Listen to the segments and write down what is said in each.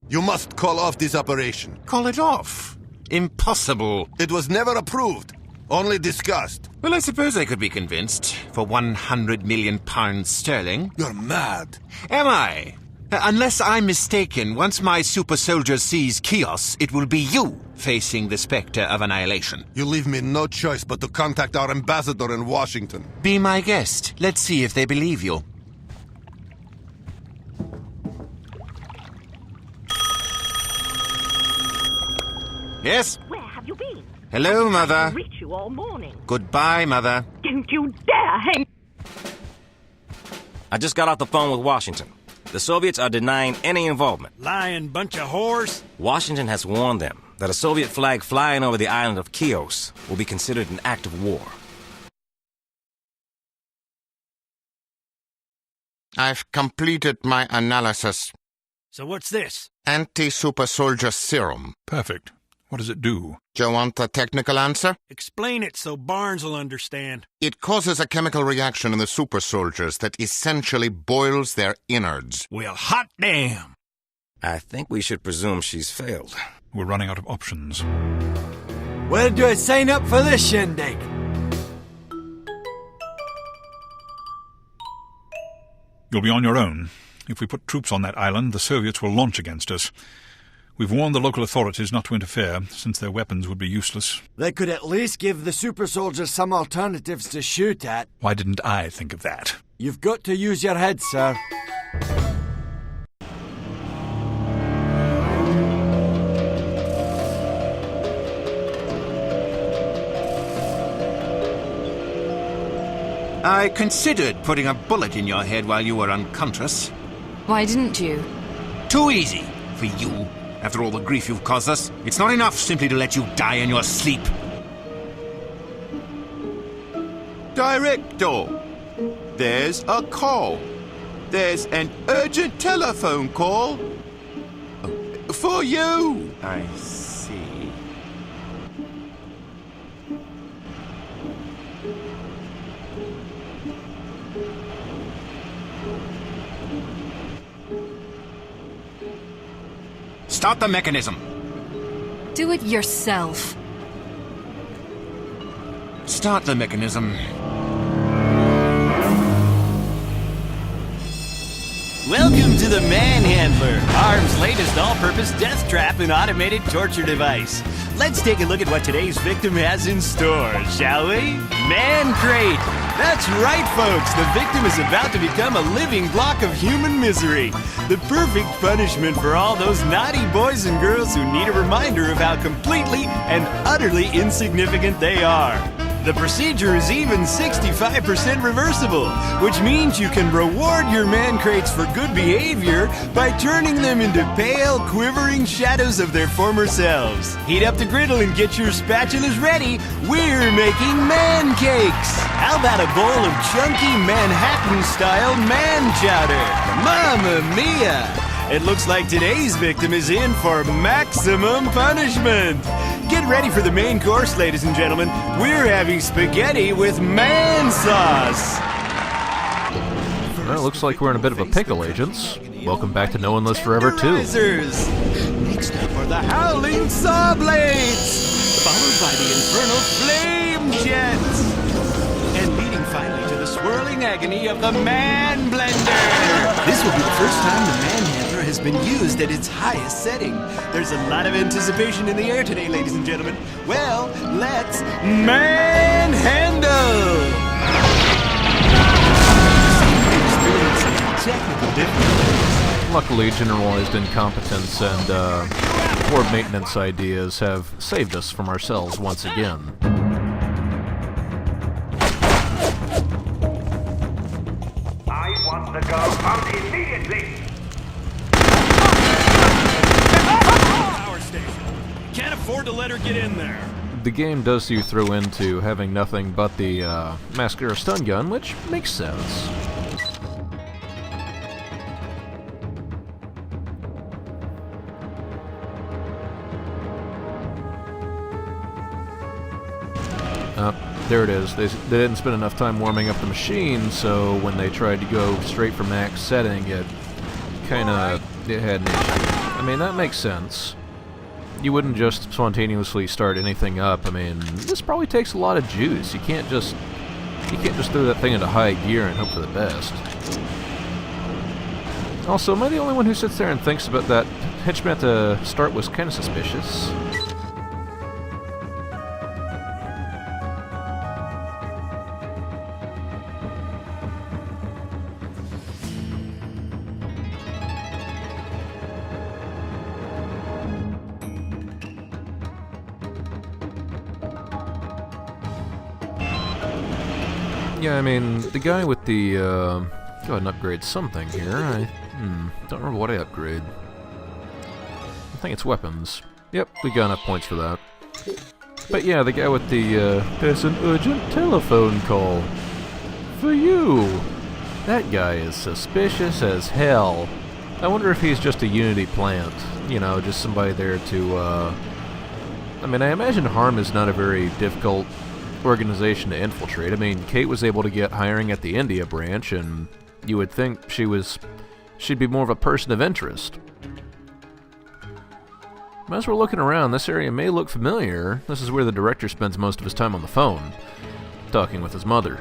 You must call off this operation. Call it off? Impossible. It was never approved. Only discussed. Well, I suppose I could be convinced. For 100 million pounds sterling. You're mad. Am I? Unless I'm mistaken, once my super soldier sees chaos, it will be you facing the specter of annihilation. You leave me no choice but to contact our ambassador in Washington. Be my guest. Let's see if they believe you. Yes? Where have you been? Hello, Mother. I've reached you all morning. Goodbye, Mother. Don't you dare hang... I just got off the phone with Washington. The Soviets are denying any involvement. Lying bunch of whores. Washington has warned them that a Soviet flag flying over the island of Chios will be considered an act of war. I've completed my analysis. So what's this? Anti-super soldier serum. Perfect. What does it do? Do you want the technical answer? Explain it so Barnes will understand. It causes a chemical reaction in the super soldiers that essentially boils their innards. Well, hot damn! I think we should presume she's failed. We're running out of options. Where do I sign up for this shindig? You'll be on your own. If we put troops on that island, the Soviets will launch against us. We've warned the local authorities not to interfere, since their weapons would be useless. They could at least give the super soldiers some alternatives to shoot at. Why didn't I think of that? You've got to use your head, sir. I considered putting a bullet in your head while you were unconscious. Why didn't you? Too easy for you. After all the grief you've caused us, it's not enough simply to let you die in your sleep. Director, there's a call. There's an urgent telephone call. For you. I see. Start the mechanism. Do it yourself. Start the mechanism. Welcome to the Manhandler, H.A.R.M's latest all-purpose death trap and automated torture device. Let's take a look at what today's victim has in store, shall we? Man Crate! That's right, folks! The victim is about to become a living block of human misery. The perfect punishment for all those naughty boys and girls who need a reminder of how completely and utterly insignificant they are. The procedure is even 65% reversible, which means you can reward your man crates for good behavior by turning them into pale, quivering shadows of their former selves. Heat up the griddle and get your spatulas ready. We're making man cakes. How about a bowl of chunky Manhattan-style man chowder? Mamma mia! It looks like today's victim is in for maximum punishment. Get ready for the main course, ladies and gentlemen. We're having spaghetti with man sauce. Well, it looks like we're in a bit of a pickle, agents. Welcome back to No One Lives Forever 2. Next up are the howling saw blades, followed by the infernal flame jets, and leading finally to the swirling agony of the man blender. This will be the first time the Manhandler has been used at its highest setting. There's a lot of anticipation in the air today, ladies and gentlemen. Well, let's manhandle! Experiencing technical difficulties. Luckily, generalized incompetence and poor maintenance ideas have saved us from ourselves once again. I want the girl found immediately! Power station. Can't afford to let her get in there. The game does see you through into having nothing but the mascara stun gun, which makes sense. There it is. They didn't spend enough time warming up the machine, so when they tried to go straight for max setting, it had an issue. I mean, that makes sense. You wouldn't just spontaneously start anything up. I mean, this probably takes a lot of juice. You can't just throw that thing into high gear and hope for the best. Also, am I the only one who sits there and thinks about that henchman at the start was kind of suspicious? Yeah, I mean, the guy with the, go ahead and upgrade something here. I don't remember what I upgrade. I think it's weapons. Yep, we got enough points for that. But yeah, the guy with the, there's an urgent telephone call. For you! That guy is suspicious as hell. I wonder if he's just a Unity plant. You know, just somebody there to, I mean, I imagine H.A.R.M is not a very difficult organization to infiltrate. I mean, Kate was able to get hiring at the India branch, and you would think she'd be more of a person of interest. As we're looking around, this area may look familiar. This is where the director spends most of his time on the phone, talking with his mother.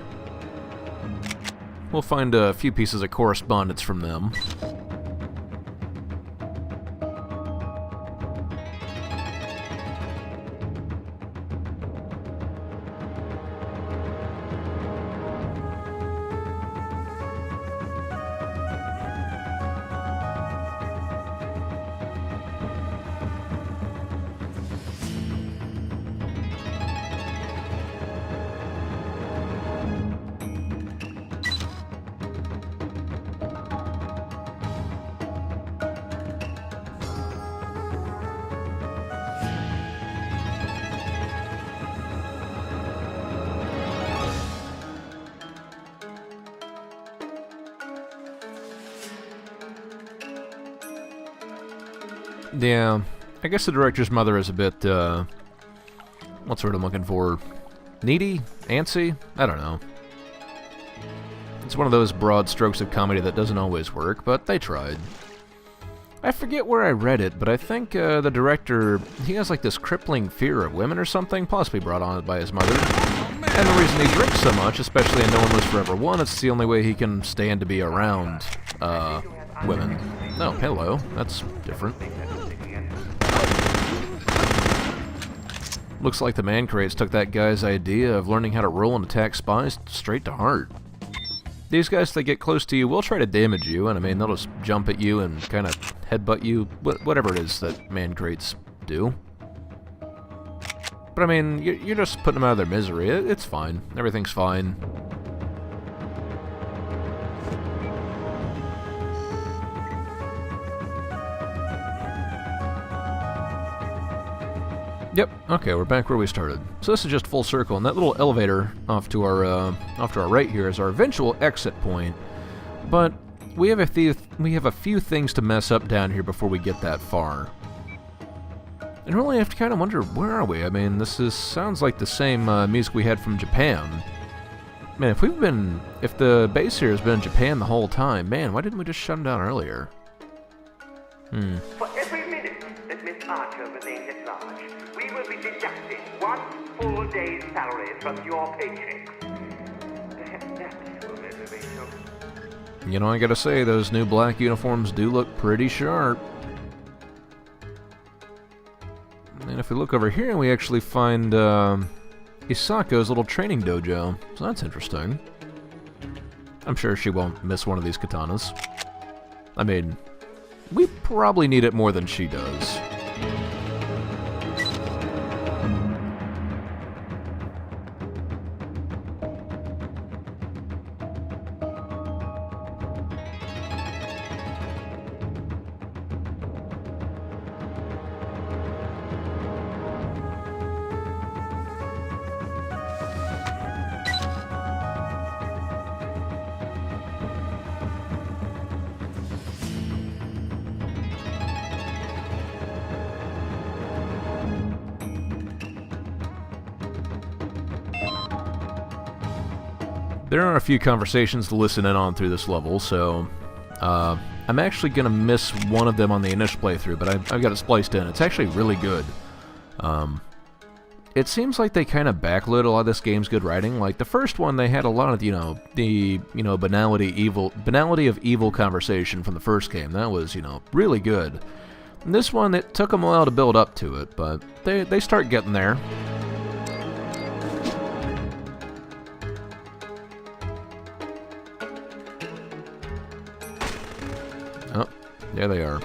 We'll find a few pieces of correspondence from them. Yeah, I guess the director's mother is a bit, what's the word I'm looking for? Needy? Antsy? I don't know. It's one of those broad strokes of comedy that doesn't always work, but they tried. I forget where I read it, but I think the director, he has like this crippling fear of women or something, possibly brought on by his mother. And the reason he drinks so much, especially in No One Lives Forever 1, it's the only way he can stand to be around, women. Oh, hello. That's different. Looks like the man crates took that guy's idea of learning how to roll and attack spies straight to heart. These guys, if they get close to you, will try to damage you, and I mean, they'll just jump at you and kind of headbutt you, whatever it is that man crates do. But I mean, you're just putting them out of their misery. It's fine. Everything's fine. Yep. Okay, we're back where we started. So this is just full circle, and that little elevator off to our right here is our eventual exit point. But we have a few things to mess up down here before we get that far. And really, I have to kind of wonder, where are we? I mean, sounds like the same music we had from Japan. Man, if the base here has been in Japan the whole time, man, why didn't we just shut them down earlier? For every minute that Miss Archer remains at large, we will be deducting 1 full day's salary from your paycheck. That's your reservation. You know, I gotta say, those new black uniforms do look pretty sharp. And if we look over here, we actually find Isako's little training dojo. So that's interesting. I'm sure she won't miss one of these katanas. I mean, we probably need it more than she does. There are a few conversations to listen in on through this level, so I'm actually going to miss one of them on the initial playthrough, but I've got it spliced in. It's actually really good. It seems like they kind of backload a lot of this game's good writing. Like, the first one, they had a lot of, the banality of evil conversation from the first game. That was, really good. And this one, it took them a while to build up to it, but they start getting there. Oh, there they are.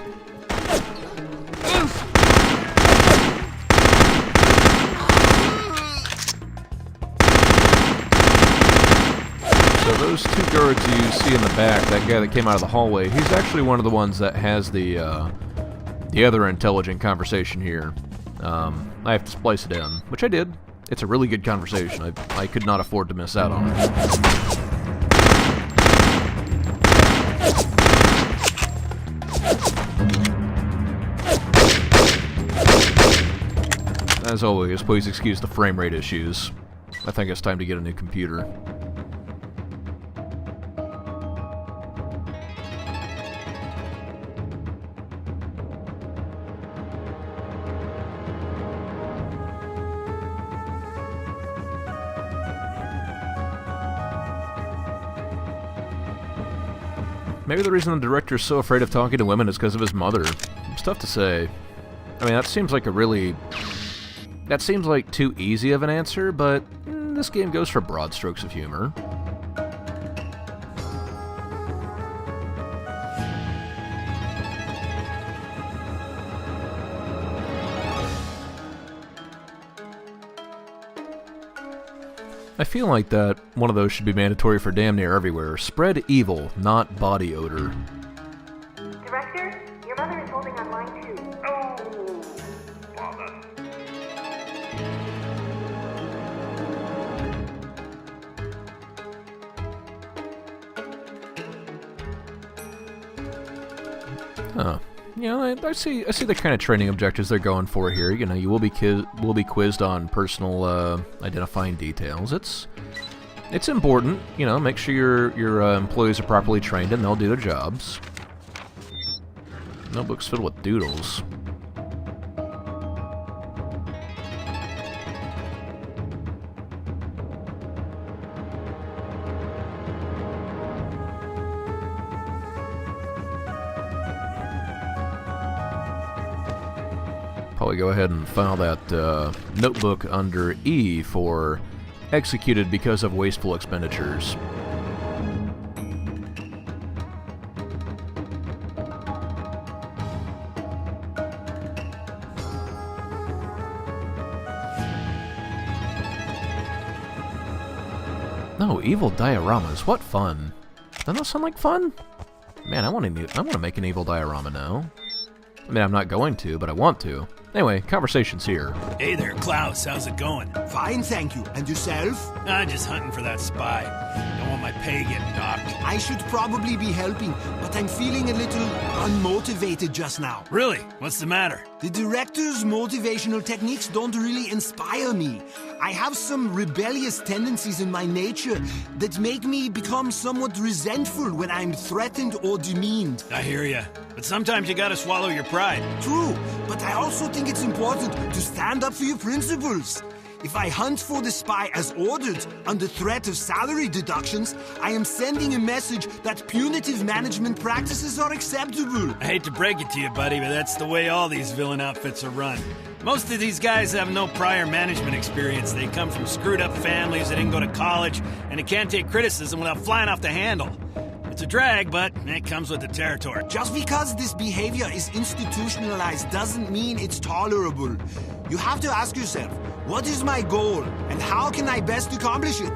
So those two guards you see in the back, that guy that came out of the hallway, he's actually one of the ones that has the other intelligent conversation here. I have to splice it in, which I did. It's a really good conversation. I could not afford to miss out on it. As always, please excuse the frame rate issues. I think it's time to get a new computer. Maybe the reason the director's so afraid of talking to women is because of his mother. It's tough to say. I mean, that seems like too easy of an answer, but this game goes for broad strokes of humor. I feel like that one of those should be mandatory for damn near everywhere. Spread evil, not body odor. Director, your mother is holding on line 2. Oh, bother. Huh. I see the kind of training objectives they're going for here. You will be quizzed on personal identifying details. It's important. Make sure your employees are properly trained and they'll do their jobs. Notebooks filled with doodles. Probably go ahead and file that notebook under E for executed because of wasteful expenditures. No, evil dioramas. What fun! Doesn't that sound like fun? Man, I want to make an evil diorama now. I mean, I'm not going to, but I want to. Anyway, conversation's here. Hey there, Klaus. How's it going? Fine, thank you. And yourself? I'm just hunting for that spy. Don't want my pay getting docked. I should probably be helping, but I'm feeling a little unmotivated just now. Really? What's the matter? The director's motivational techniques don't really inspire me. I have some rebellious tendencies in my nature that make me become somewhat resentful when I'm threatened or demeaned. I hear ya. But sometimes you gotta swallow your pride. True, but I also think it's important to stand up for your principles. If I hunt for the spy as ordered, under threat of salary deductions, I am sending a message that punitive management practices are acceptable. I hate to break it to you, buddy, but that's the way all these villain outfits are run. Most of these guys have no prior management experience. They come from screwed-up families, they didn't go to college, and they can't take criticism without flying off the handle. It's a drag, but it comes with the territory. Just because this behavior is institutionalized doesn't mean it's tolerable. You have to ask yourself, what is my goal, and how can I best accomplish it?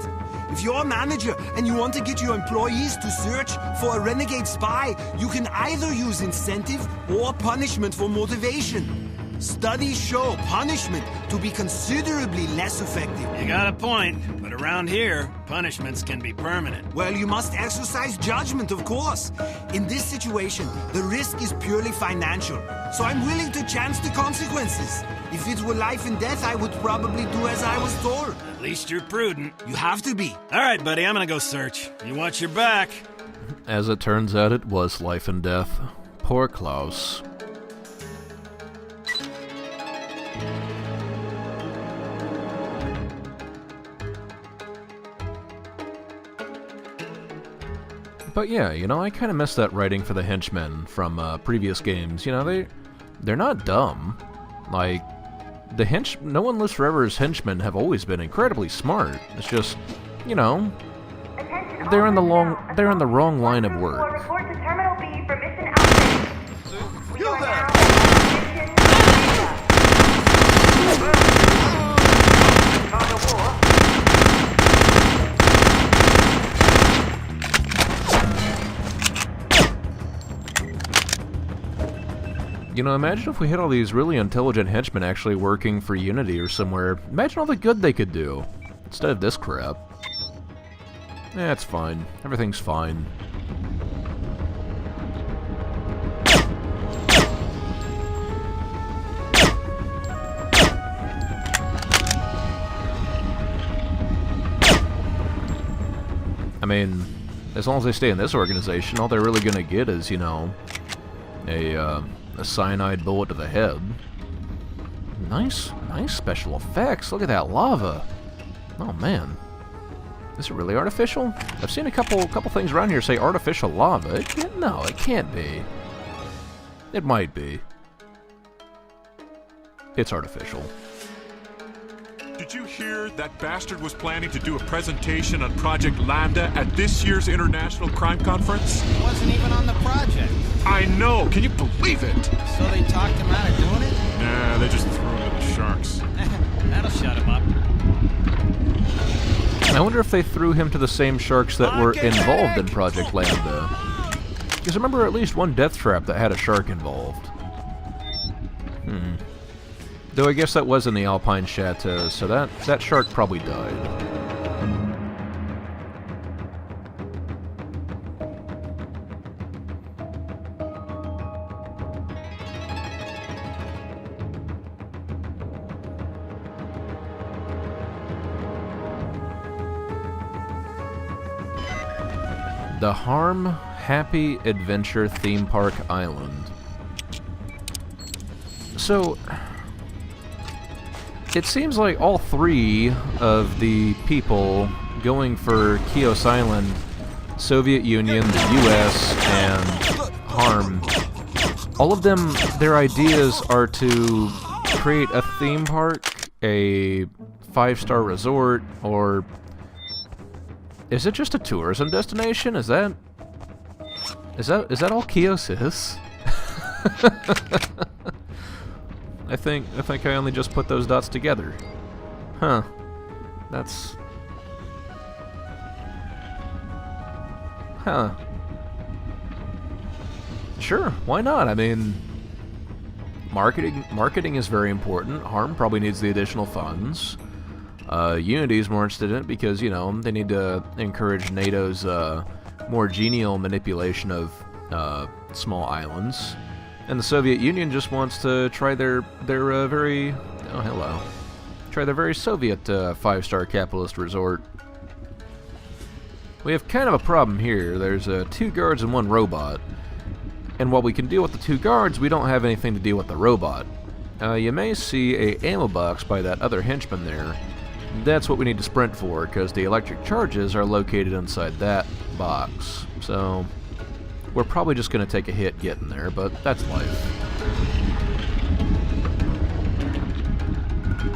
If you're a manager and you want to get your employees to search for a renegade spy, you can either use incentive or punishment for motivation. Studies show punishment to be considerably less effective. You got a point, but around here, punishments can be permanent. Well, you must exercise judgment, of course. In this situation, the risk is purely financial, so I'm willing to chance the consequences. If it were life and death, I would probably do as I was told. At least you're prudent. You have to be. All right, buddy, I'm gonna go search. You watch your back. as it turns out, it was life and death. Poor Klaus. But yeah, you know, I kind of miss that writing for the henchmen from previous games. You know, they're not dumb. Like, No One Lives Forever's henchmen have always been incredibly smart. It's just, you know, they're in the wrong line of work. Report to Terminal B for mission outbreak. You there! You know, imagine if we had all these really intelligent henchmen actually working for Unity or somewhere. Imagine all the good they could do, instead of this crap. Eh, it's fine. Everything's fine. I mean, as long as they stay in this organization, all they're really gonna get is, you know, a cyanide bullet to the head. Nice special effects. Look at that lava. Oh man, is it really artificial? I've seen a couple things around here say artificial lava. No, it can't be. It might be. It's artificial. Did you hear that bastard was planning to do a presentation on Project Lambda at this year's International Crime Conference? He wasn't even on the project. I know, can you believe it? So they talked him out of doing it? Nah, they just threw him to the sharks. That'll shut him up. I wonder if they threw him to the same sharks that were involved in Project Lambda. Because I remember at least one death trap that had a shark involved. Though I guess that was in the Alpine Chateau, so that shark probably died. The H.A.R.M. Happy Adventure Theme Park Island. So, it seems like all three of the people going for Chios Island, Soviet Union, the US, and H.A.R.M., all of them, their ideas are to create a theme park, a 5-star resort, or is it just a tourism destination? Is that all Chios is? I think I only just put those dots together. Huh. That's... Huh. Sure, why not? I mean, marketing is very important. H.A.R.M. probably needs the additional funds. Unity's more interested in it because, you know, they need to encourage NATO's more genial manipulation of small islands. And the Soviet Union just wants to try their very... Oh, hello. Try their very Soviet 5-star capitalist resort. We have kind of a problem here. There's 2 guards and 1 robot. And while we can deal with the 2 guards, we don't have anything to deal with the robot. You may see a ammo box by that other henchman there. That's what we need to sprint for, because the electric charges are located inside that box. So, we're probably just going to take a hit getting there, but that's life.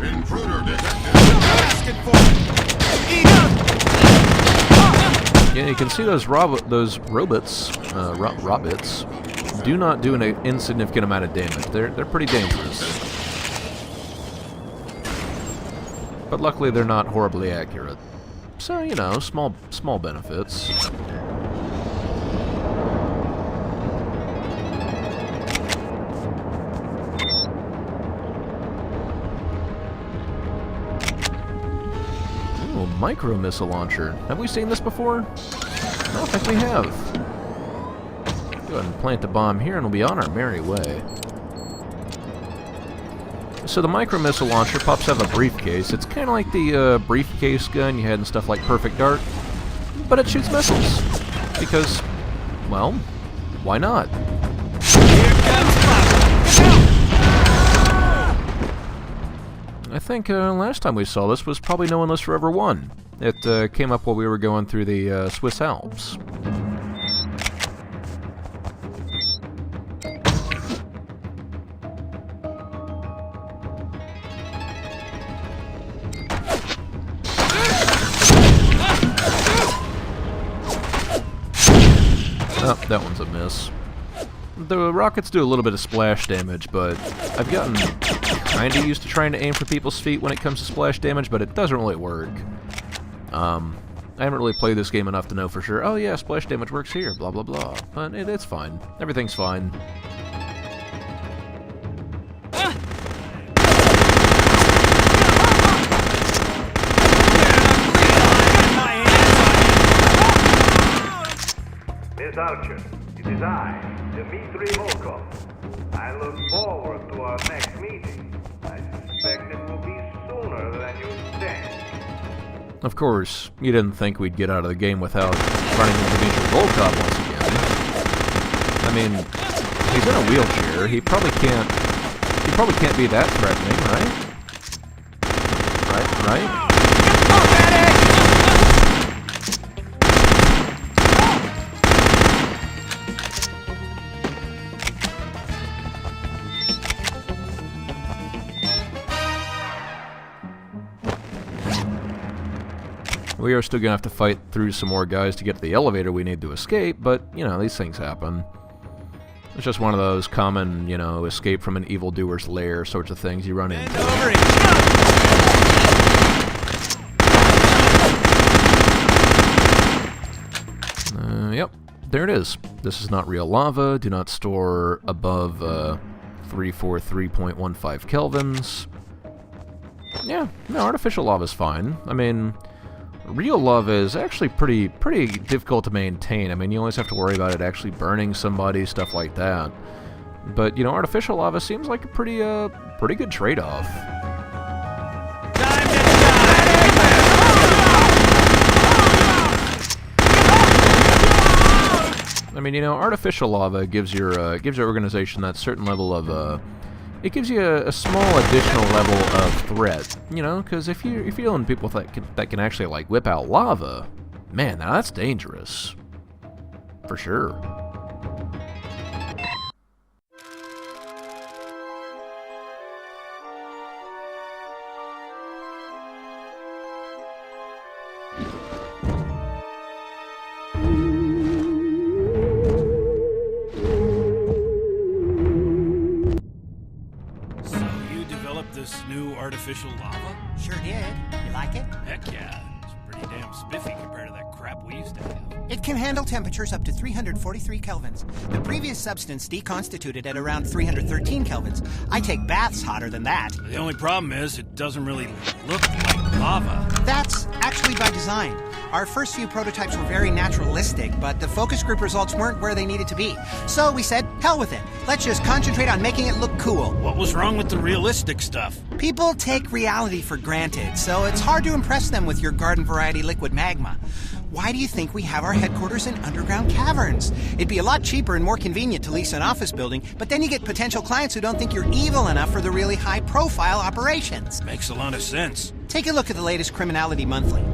Intruder detected. Yeah, you can see those robots do not do an insignificant amount of damage. They're pretty dangerous. But luckily they're not horribly accurate. So, you know, small benefits. Ooh, micro missile launcher. Have we seen this before? I don't think we have. Go ahead and plant the bomb here and we'll be on our merry way. So the micro missile launcher pops out of a briefcase. It's kind of like the briefcase gun you had in stuff like Perfect Dark, but it shoots missiles. Because Well, why not? I think last time we saw this was probably No One Lives Forever 1. It came up while we were going through the Swiss Alps. Oh, that one's a miss. The rockets do a little bit of splash damage, but I've gotten kinda used to trying to aim for people's feet when it comes to splash damage, but it doesn't really work. I haven't really played this game enough to know for sure, oh yeah, splash damage works here, blah blah blah. But it's fine. Everything's fine. Miss Archer, it is I, Dmitri Volkov. I look forward to our next meeting. I suspect it will be sooner than you think. Of course, you didn't think we'd get out of the game without running into Dmitri Volkov once again. I mean, he's in a wheelchair. He probably can't be that threatening, right? Right? We are still gonna have to fight through some more guys to get to the elevator we need to escape, but, you know, these things happen. It's just one of those common, you know, escape from an evildoer's lair sorts of things you run into. Yep, there it is. This is not real lava. Do not store above 343.15 kelvins. Yeah, no, artificial lava's fine. I mean, real lava is actually pretty difficult to maintain. I mean, you always have to worry about it actually burning somebody, stuff like that. But, you know, artificial lava seems like a pretty good trade-off. I mean, you know, artificial lava gives your organization that certain level of it gives you a small additional level of threat, you know, because if you're dealing with people that can actually, like, whip out lava, man, now that's dangerous. For sure. This new artificial lava? Sure did. You like it? Heck yeah. It's pretty damn spiffy compared to that crap we used to have. It can handle temperatures up to 343 kelvins. The previous substance deconstituted at around 313 kelvins. I take baths hotter than that. The only problem is it doesn't really look like lava. That's actually by design. Our first few prototypes were very naturalistic, but the focus group results weren't where they needed to be. So we said, hell with it. Let's just concentrate on making it look cool. What was wrong with the realistic stuff? People take reality for granted, so it's hard to impress them with your garden variety liquid magma. Why do you think we have our headquarters in underground caverns? It'd be a lot cheaper and more convenient to lease an office building, but then you get potential clients who don't think you're evil enough for the really high-profile operations. Makes a lot of sense. Take a look at the latest Criminality Monthly.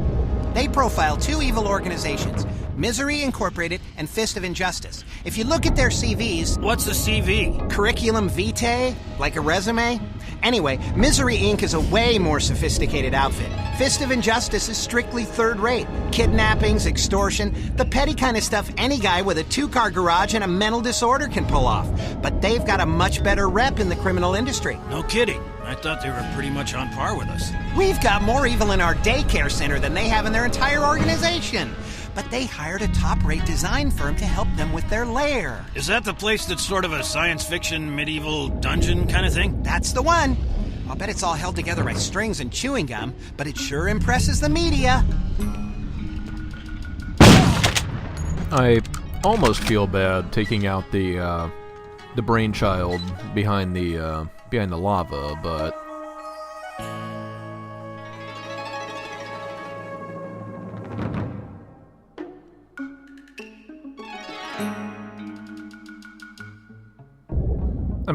They profile two evil organizations, Misery Incorporated and Fist of Injustice. If you look at their CVs... What's a CV? Curriculum vitae? Like a resume? Anyway, Misery Inc. is a way more sophisticated outfit. Fist of Injustice is strictly third-rate. Kidnappings, extortion, the petty kind of stuff any guy with a two-car garage and a mental disorder can pull off. But they've got a much better rep in the criminal industry. No kidding. I thought they were pretty much on par with us. We've got more evil in our daycare center than they have in their entire organization. But they hired a top-rate design firm to help them with their lair. Is that the place that's sort of a science fiction, medieval dungeon kind of thing? That's the one. I'll bet it's all held together by strings and chewing gum, but it sure impresses the media. I almost feel bad taking out the brainchild behind the lava, but...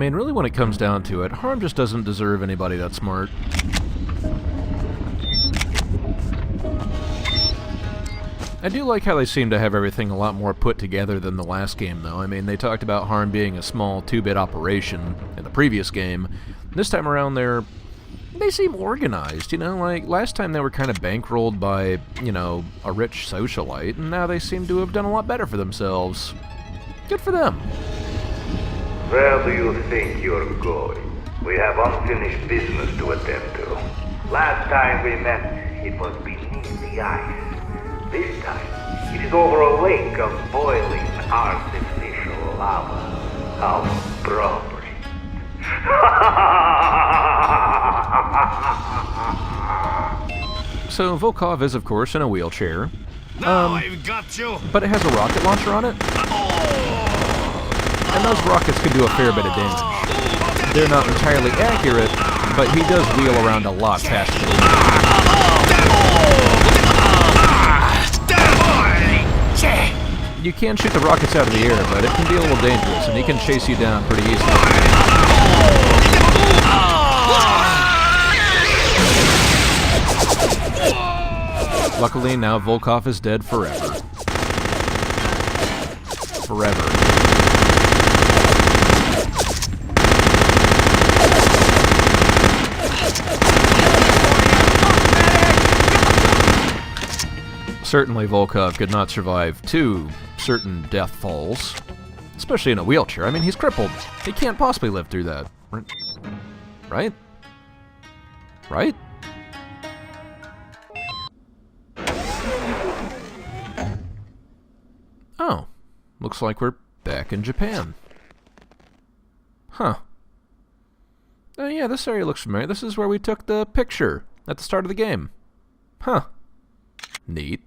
mean, really when it comes down to it, H.A.R.M just doesn't deserve anybody that smart. I do like how they seem to have everything a lot more put together than the last game, though. I mean, they talked about H.A.R.M being a small 2-bit operation in the previous game. This time around, they seem organized, you know? Like, last time they were kind of bankrolled by, you know, a rich socialite, and now they seem to have done a lot better for themselves. Good for them. Where do you think you're going? We have unfinished business to attend to. Last time we met, it was beneath the ice. This time, it is over a lake of boiling artificial lava. How appropriate. So, Volkov is, of course, in a wheelchair. I've got you! But it has a rocket launcher on it. And those rockets can do a fair bit of damage. They're not entirely accurate, but he does wheel around a lot faster than you can shoot the rockets out of the air, but it can be a little dangerous, and he can chase you down pretty easily. Luckily, now Volkov is dead forever. Forever. Certainly Volkov could not survive 2 certain death falls. Especially in a wheelchair. I mean, he's crippled. He can't possibly live through that. Right? Right? Oh. Looks like we're back in Japan. Huh. Oh yeah, this area looks familiar. This is where we took the picture at the start of the game. Huh. Neat.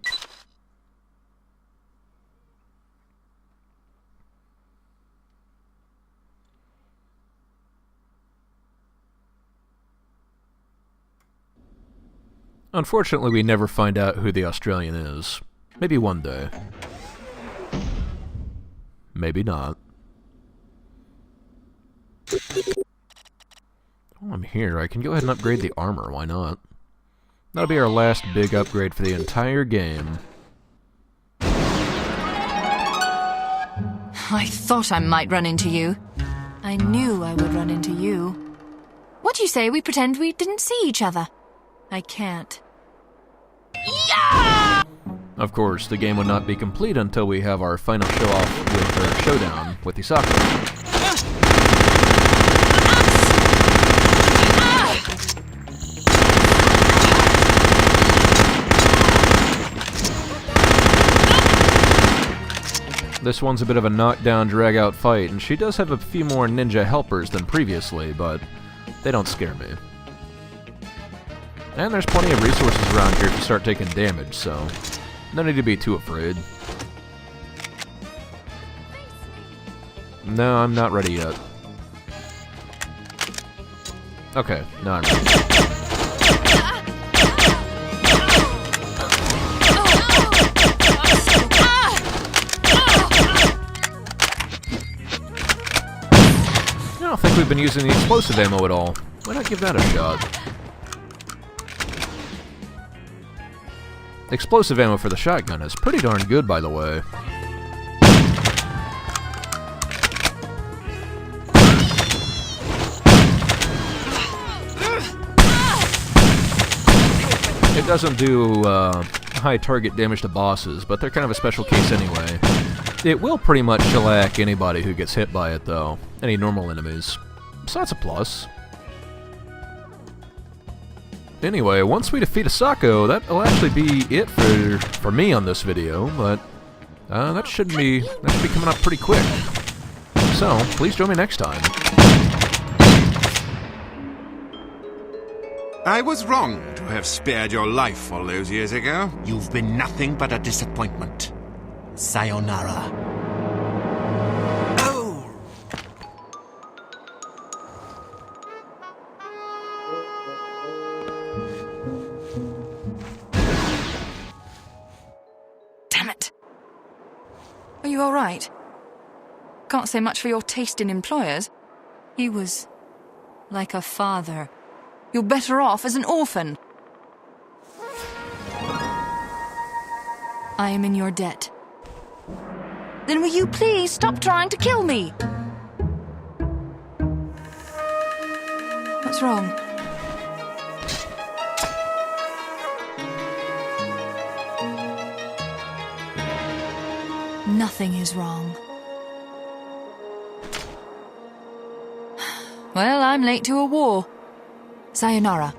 Unfortunately, we never find out who the Australian is. Maybe one day. Maybe not. While I'm here, I can go ahead and upgrade the armor, why not? That'll be our last big upgrade for the entire game. I thought I might run into you. I knew I would run into you. What do you say we pretend we didn't see each other? I can't. Yeah! Of course, the game would not be complete until we have our final show-off with our showdown with Isako. This one's a bit of a knockdown, drag-out fight, and she does have a few more ninja helpers than previously, but they don't scare me. And there's plenty of resources around here to start taking damage, so no need to be too afraid. No, I'm not ready yet. Okay, now I'm ready. I don't think we've been using the explosive ammo at all. Why not give that a shot? Explosive ammo for the shotgun is pretty darn good, by the way. It doesn't do high target damage to bosses, but they're kind of a special case anyway. It will pretty much shellac anybody who gets hit by it, though. Any normal enemies. So that's a plus. Anyway, once we defeat Isako, that'll actually be it for me on this video, but that should be coming up pretty quick. So, please join me next time. I was wrong to have spared your life all those years ago. You've been nothing but a disappointment. Sayonara. Are you all right? Can't say much for your taste in employers. He was like a father. You're better off as an orphan. I am in your debt. Then will you please stop trying to kill me? What's wrong? Nothing is wrong. Well, I'm late to a war. Sayonara.